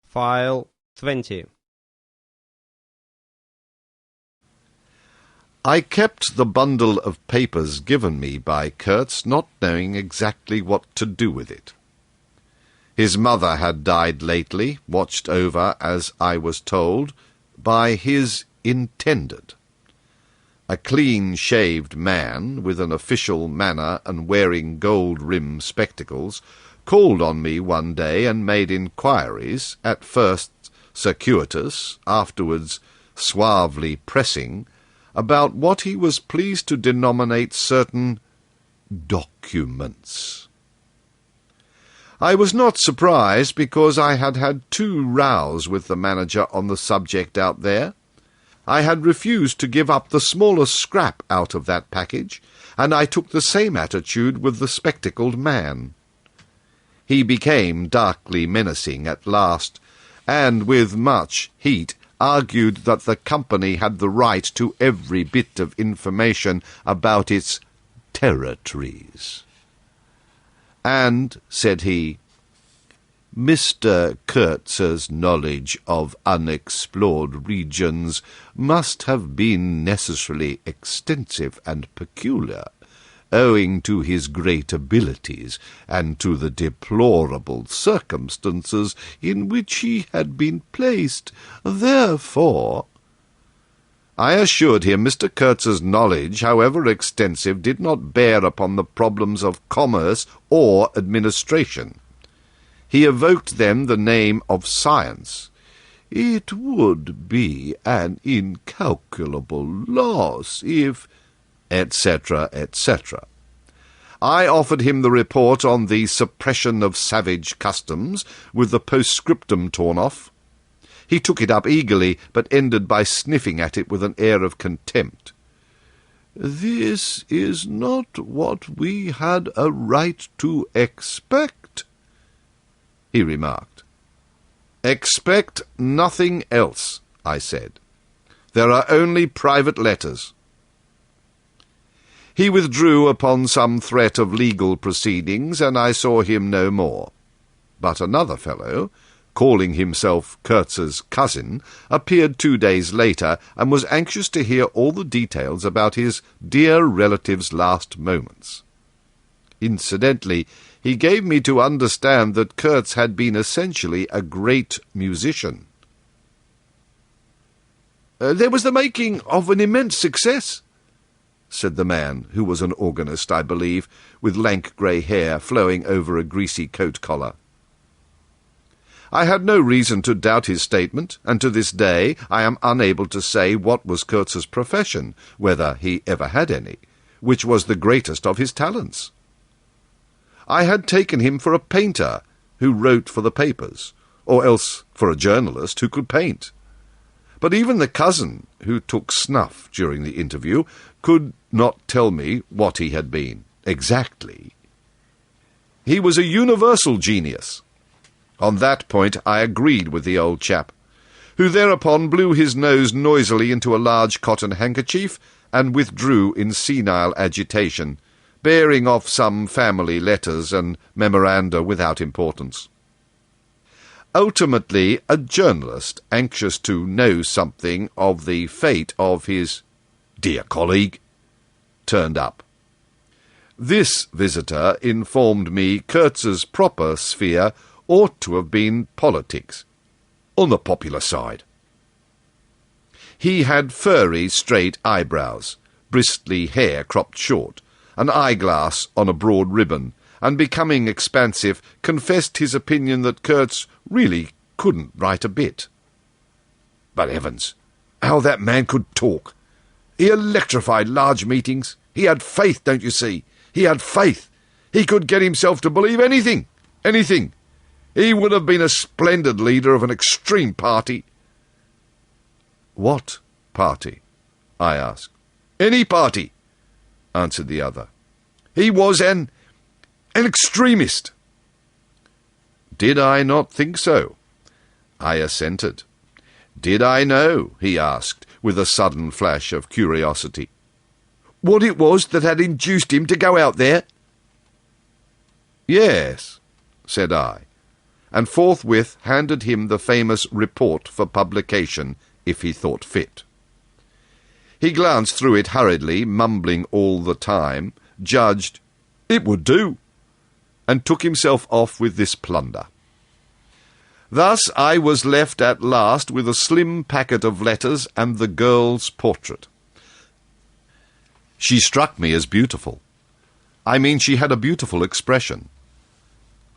File 20. I kept the bundle of papers given me by Kurtz, not knowing exactly what to do with it. His mother had died lately, watched over, as I was told, by his intended. A clean-shaved man, with an official manner and wearing gold-rimmed spectacles, called on me one day and made inquiries, at first circuitous, afterwards suavely pressing, about what he was pleased to denominate certain documents. I was not surprised, because I had had 2 rows with the manager on the subject out there. I had refused to give up the smallest scrap out of that package, and I took the same attitude with the spectacled man. He became darkly menacing at last, and with much heat argued that the company had the right to every bit of information about its territories. And, said he, Mr. Kurtz's knowledge of unexplored regions must have been necessarily extensive and peculiar, owing to his great abilities and to the deplorable circumstances in which he had been placed. Therefore, I assured him Mr. Kurtz's knowledge, however extensive, did not bear upon the problems of commerce or administration. He evoked then the name of science. It would be an incalculable loss if, etc., etc. I offered him the report on the suppression of savage customs, with the postscriptum torn off. He took it up eagerly, but ended by sniffing at it with an air of contempt. "This is not what we had a right to expect," he remarked. "Expect nothing else," I said. "There are only private letters." He withdrew upon some threat of legal proceedings, and I saw him no more. But another fellow, calling himself Kurtz's cousin, appeared 2 days later, and was anxious to hear all the details about his dear relative's last moments. Incidentally, he gave me to understand that Kurtz had been essentially a great musician. "There was the making of an immense success," said the man, who was an organist, I believe, with lank grey hair flowing over a greasy coat-collar. I had no reason to doubt his statement, and to this day I am unable to say what was Kurtz's profession, whether he ever had any, which was the greatest of his talents. I had taken him for a painter who wrote for the papers, or else for a journalist who could paint. But even the cousin, who took snuff during the interview, could not tell me what he had been, exactly. He was a universal genius. On that point I agreed with the old chap, who thereupon blew his nose noisily into a large cotton handkerchief and withdrew in senile agitation, bearing off some family letters and memoranda without importance. Ultimately, a journalist, anxious to know something of the fate of his dear colleague, turned up. This visitor informed me Kurtz's proper sphere ought to have been politics, on the popular side. He had furry, straight eyebrows, bristly hair cropped short, an eyeglass on a broad ribbon, and, becoming expansive, confessed his opinion that Kurtz really couldn't write a bit. But heavens, how that man could talk! He electrified large meetings. He had faith, don't you see? He had faith. He could get himself to believe anything. Anything. He would have been a splendid leader of an extreme party. "What party?" I asked. "Any party," answered the other. "He was an extremist." Did I not think so? I assented. Did I know, he asked, with a sudden flash of curiosity, what it was that had induced him to go out there? "Yes," said I, and forthwith handed him the famous report for publication, if he thought fit. He glanced through it hurriedly, mumbling all the time, judged it would do, and took himself off with this plunder. Thus I was left at last with a slim packet of letters and the girl's portrait. She struck me as beautiful. I mean, she had a beautiful expression.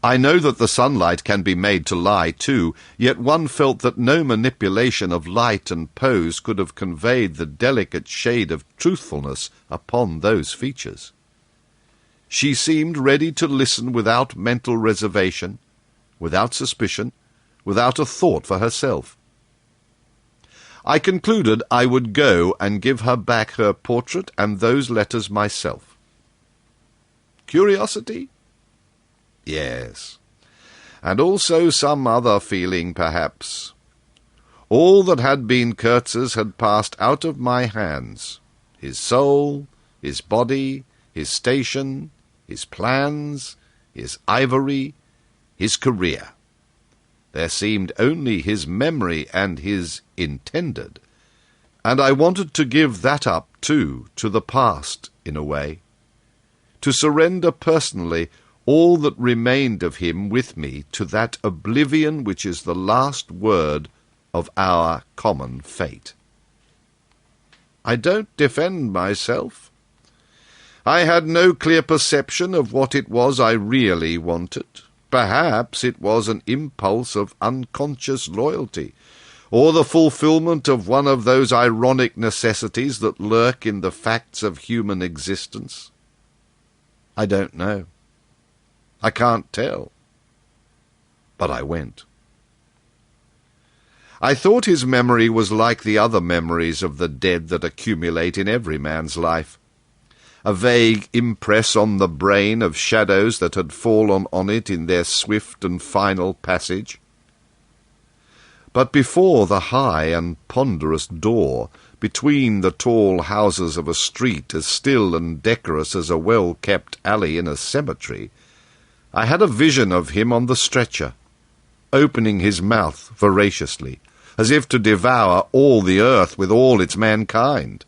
I know that the sunlight can be made to lie too, yet one felt that no manipulation of light and pose could have conveyed the delicate shade of truthfulness upon those features. She seemed ready to listen without mental reservation, without suspicion, without a thought for herself. I concluded I would go and give her back her portrait and those letters myself. Curiosity? Yes. And also some other feeling, perhaps. All that had been Kurtz's had passed out of my hands. His soul, his body, his station, his plans, his ivory, his career. There seemed only his memory and his intended, and I wanted to give that up, too, to the past, in a way, to surrender personally all that remained of him with me to that oblivion which is the last word of our common fate. I don't defend myself. I had no clear perception of what it was I really wanted. Perhaps it was an impulse of unconscious loyalty, or the fulfillment of one of those ironic necessities that lurk in the facts of human existence. I don't know. I can't tell. But I went. I thought his memory was like the other memories of the dead that accumulate in every man's life. A vague impress on the brain of shadows that had fallen on it in their swift and final passage. But before the high and ponderous door, between the tall houses of a street as still and decorous as a well-kept alley in a cemetery, I had a vision of him on the stretcher, opening his mouth voraciously, as if to devour all the earth with all its mankind.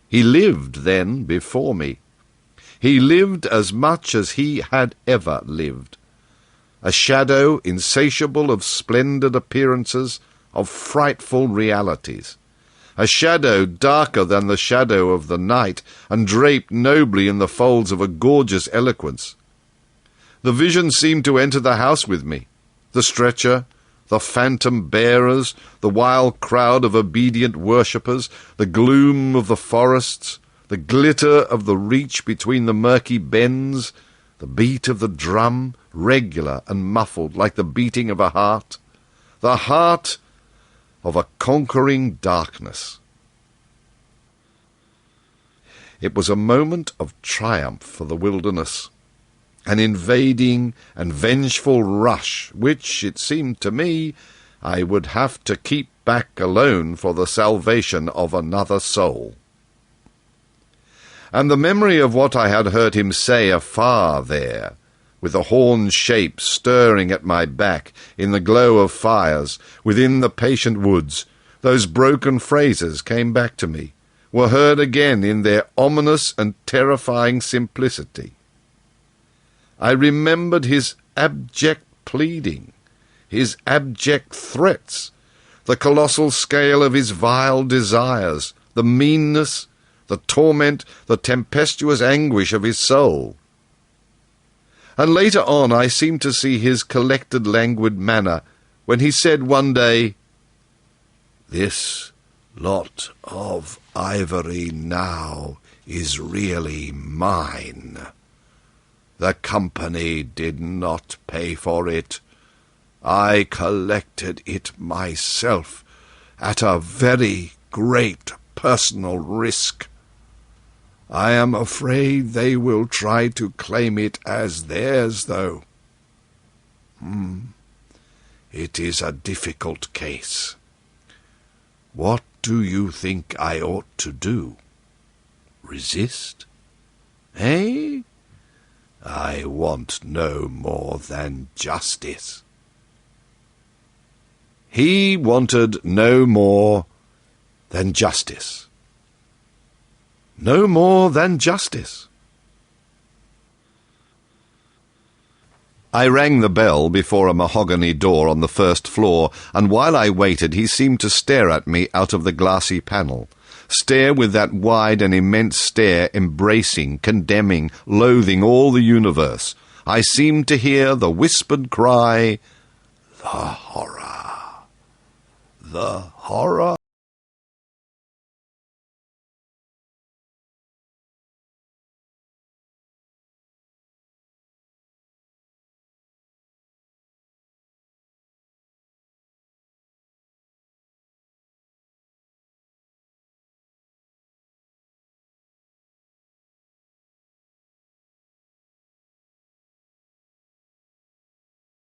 He lived then before me. He lived as much as he had ever lived. A shadow insatiable of splendid appearances, of frightful realities. A shadow darker than the shadow of the night, and draped nobly in the folds of a gorgeous eloquence. The vision seemed to enter the house with me. The stretcher, the phantom bearers, the wild crowd of obedient worshippers, the gloom of the forests, the glitter of the reach between the murky bends, the beat of the drum, regular and muffled like the beating of a heart, the heart of a conquering darkness. It was a moment of triumph for the wilderness, an invading and vengeful rush, which, it seemed to me, I would have to keep back alone for the salvation of another soul. And the memory of what I had heard him say afar there, with the horned shape stirring at my back in the glow of fires, within the patient woods, those broken phrases came back to me, were heard again in their ominous and terrifying simplicity. I remembered his abject pleading, his abject threats, the colossal scale of his vile desires, the meanness, the torment, the tempestuous anguish of his soul. And later on I seemed to see his collected languid manner when he said one day, "This lot of ivory now is really mine. The company did not pay for it. I collected it myself at a very great personal risk. I am afraid they will try to claim it as theirs, though. It is a difficult case. What do you think I ought to do? Resist? Eh? I want no more than justice. He wanted no more than justice. No more than justice. I rang the bell before a mahogany door on the first floor, and while I waited he seemed to stare at me out of the glassy panel. Stare with that wide and immense stare, embracing, condemning, loathing all the universe. I seemed to hear the whispered cry, "The horror! The horror!"